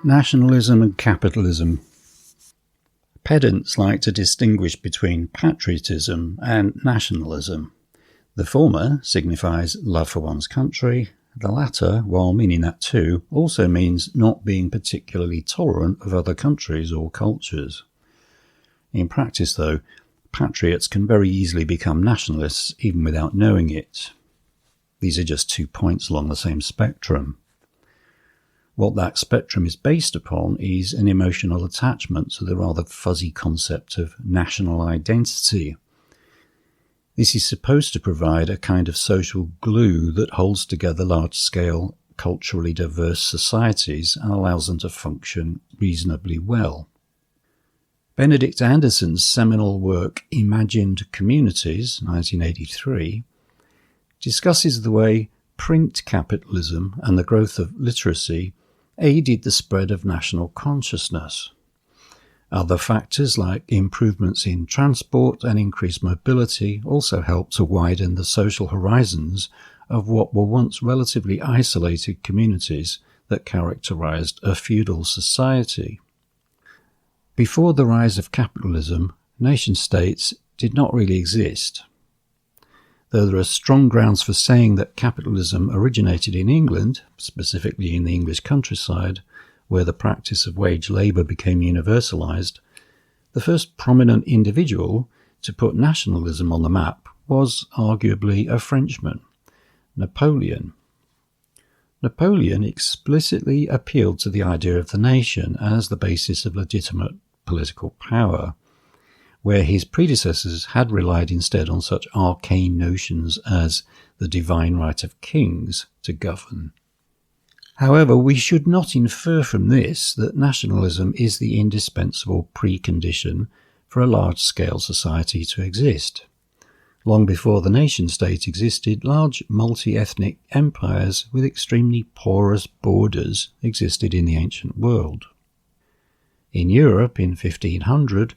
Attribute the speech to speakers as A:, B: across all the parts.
A: Nationalism and Capitalism. Pedants like to distinguish between patriotism and nationalism. The former signifies love for one's country. The latter, while meaning that too, also means not being particularly tolerant of other countries or cultures. In practice, though, patriots can very easily become nationalists even without knowing it. These are just 2 points along the same spectrum. What that spectrum is based upon is an emotional attachment to the rather fuzzy concept of national identity. This is supposed to provide a kind of social glue that holds together large-scale, culturally diverse societies and allows them to function reasonably well. Benedict Anderson's seminal work Imagined Communities, 1983, discusses the way print capitalism and the growth of literacy aided the spread of national consciousness. Other factors like improvements in transport and increased mobility also helped to widen the social horizons of what were once relatively isolated communities that characterized a feudal society. Before the rise of capitalism, nation-states did not really exist. Though there are strong grounds for saying that capitalism originated in England, specifically in the English countryside, where the practice of wage labour became universalised, the first prominent individual to put nationalism on the map was arguably a Frenchman, Napoleon. Napoleon explicitly appealed to the idea of the nation as the basis of legitimate political power, where his predecessors had relied instead on such arcane notions as the divine right of kings to govern. However, we should not infer from this that nationalism is the indispensable precondition for a large-scale society to exist. Long before the nation-state existed, large multi-ethnic empires with extremely porous borders existed in the ancient world. In Europe in 1500,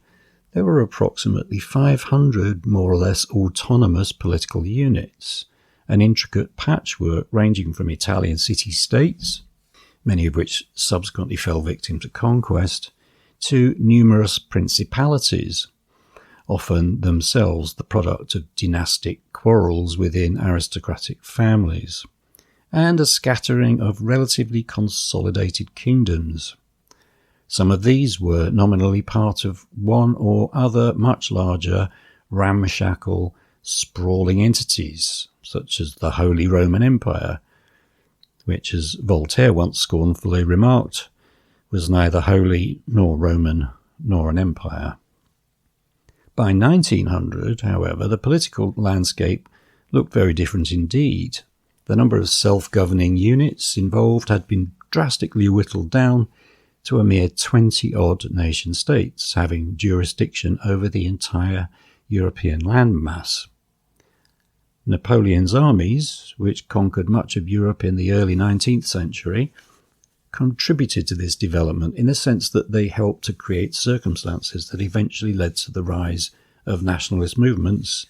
A: there were approximately 500 more or less autonomous political units, an intricate patchwork ranging from Italian city-states, many of which subsequently fell victim to conquest, to numerous principalities, often themselves the product of dynastic quarrels within aristocratic families, and a scattering of relatively consolidated kingdoms. Some of these were nominally part of one or other much larger, ramshackle, sprawling entities, such as the Holy Roman Empire, which, as Voltaire once scornfully remarked, was neither holy nor Roman nor an empire. By 1900, however, the political landscape looked very different indeed. The number of self-governing units involved had been drastically whittled down to a mere 20-odd nation-states, having jurisdiction over the entire European landmass. Napoleon's armies, which conquered much of Europe in the early 19th century, contributed to this development in the sense that they helped to create circumstances that eventually led to the rise of nationalist movements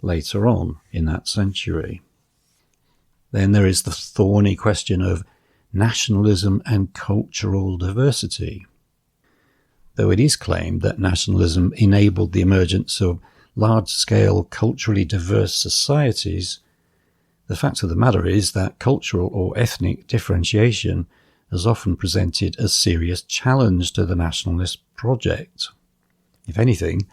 A: later on in that century. Then there is the thorny question of nationalism and cultural diversity. Though it is claimed that nationalism enabled the emergence of large-scale culturally diverse societies, the fact of the matter is that cultural or ethnic differentiation has often presented a serious challenge to the nationalist project. If anything,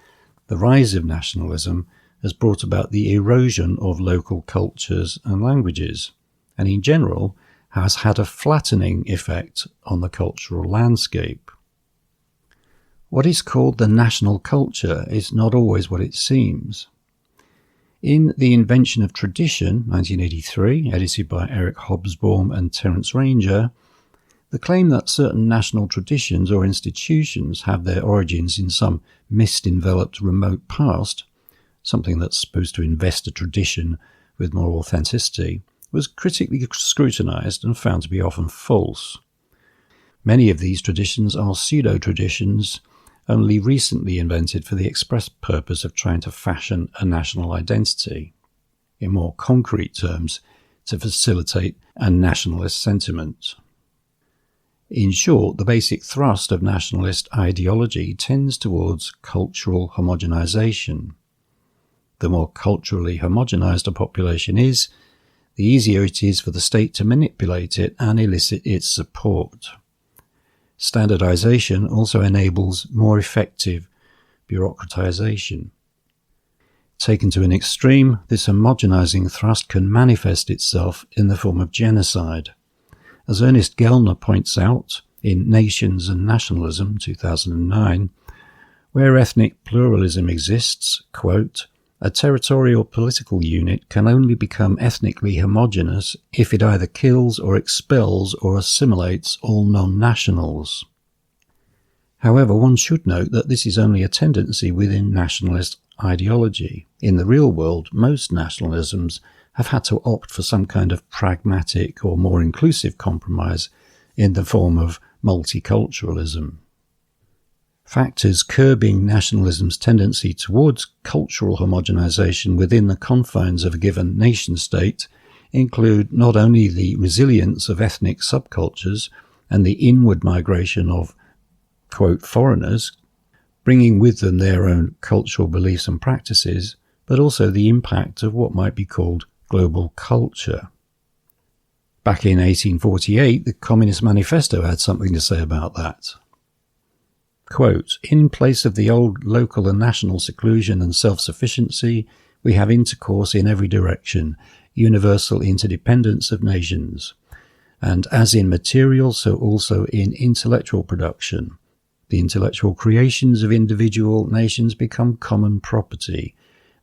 A: the rise of nationalism has brought about the erosion of local cultures and languages, and in general has had a flattening effect on the cultural landscape. What is called the national culture is not always what it seems. In The Invention of Tradition, 1983, edited by Eric Hobsbawm and Terence Ranger, the claim that certain national traditions or institutions have their origins in some mist-enveloped remote past, something that's supposed to invest a tradition with more authenticity, was critically scrutinized and found to be often false. Many of these traditions are pseudo-traditions, only recently invented for the express purpose of trying to fashion a national identity. In more concrete terms, to facilitate a nationalist sentiment. In short, the basic thrust of nationalist ideology tends towards cultural homogenization. The more culturally homogenized a population is, the easier it is for the state to manipulate it and elicit its support. Standardization also enables more effective bureaucratization. Taken to an extreme, this homogenizing thrust can manifest itself in the form of genocide. As Ernest Gellner points out in Nations and Nationalism, 2009, where ethnic pluralism exists, quote, a territorial political unit can only become ethnically homogeneous if it either kills or expels or assimilates all non-nationals. However, one should note that this is only a tendency within nationalist ideology. In the real world, most nationalisms have had to opt for some kind of pragmatic or more inclusive compromise in the form of multiculturalism. Factors curbing nationalism's tendency towards cultural homogenization within the confines of a given nation-state include not only the resilience of ethnic subcultures and the inward migration of, quote, foreigners, bringing with them their own cultural beliefs and practices, but also the impact of what might be called global culture. Back in 1848, the Communist Manifesto had something to say about that. Quote, in place of the old local and national seclusion and self-sufficiency, we have intercourse in every direction, universal interdependence of nations. And as in material, so also in intellectual production. The intellectual creations of individual nations become common property.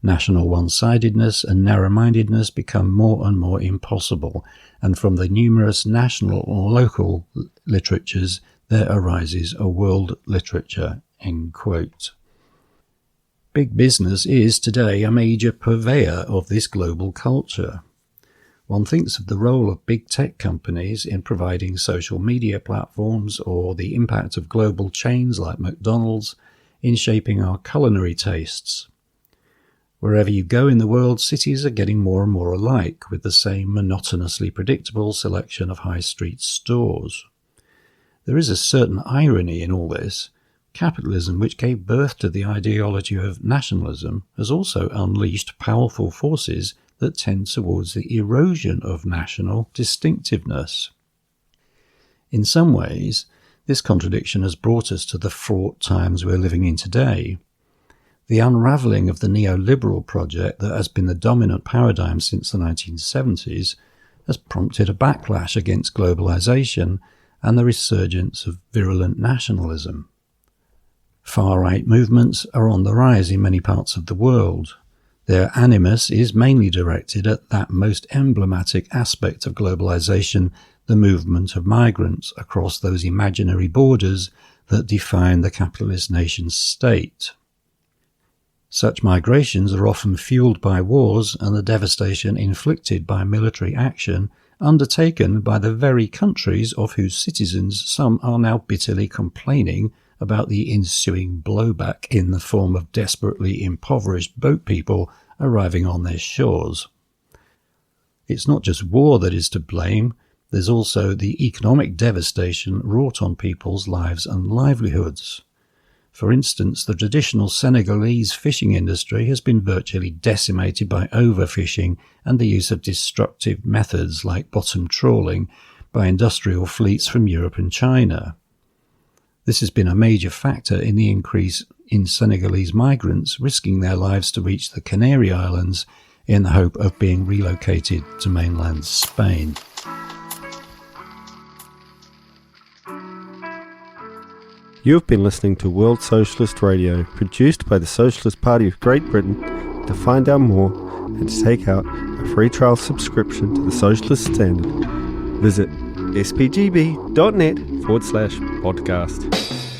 A: National one-sidedness and narrow-mindedness become more and more impossible, and from the numerous national or local literatures there arises a world literature, end quote. Big business is today a major purveyor of this global culture. One thinks of the role of big tech companies in providing social media platforms or the impact of global chains like McDonald's in shaping our culinary tastes. Wherever you go in the world, cities are getting more and more alike, with the same monotonously predictable selection of high street stores. There is a certain irony in all this. Capitalism, which gave birth to the ideology of nationalism, has also unleashed powerful forces that tend towards the erosion of national distinctiveness. In some ways, this contradiction has brought us to the fraught times we're living in today. The unravelling of the neoliberal project that has been the dominant paradigm since the 1970s has prompted a backlash against globalisation and the resurgence of virulent nationalism. Far-right movements are on the rise in many parts of the world. Their animus is mainly directed at that most emblematic aspect of globalisation, the movement of migrants across those imaginary borders that define the capitalist nation-state. Such migrations are often fueled by wars and the devastation inflicted by military action undertaken by the very countries of whose citizens some are now bitterly complaining about the ensuing blowback in the form of desperately impoverished boat people arriving on their shores. It's not just war that is to blame, there's also the economic devastation wrought on people's lives and livelihoods. For instance, the traditional Senegalese fishing industry has been virtually decimated by overfishing and the use of destructive methods like bottom trawling by industrial fleets from Europe and China. This has been a major factor in the increase in Senegalese migrants risking their lives to reach the Canary Islands in the hope of being relocated to mainland Spain.
B: You've been listening to World Socialist Radio, produced by the Socialist Party of Great Britain. To find out more and to take out a free trial subscription to the Socialist Standard, visit spgb.net/podcast.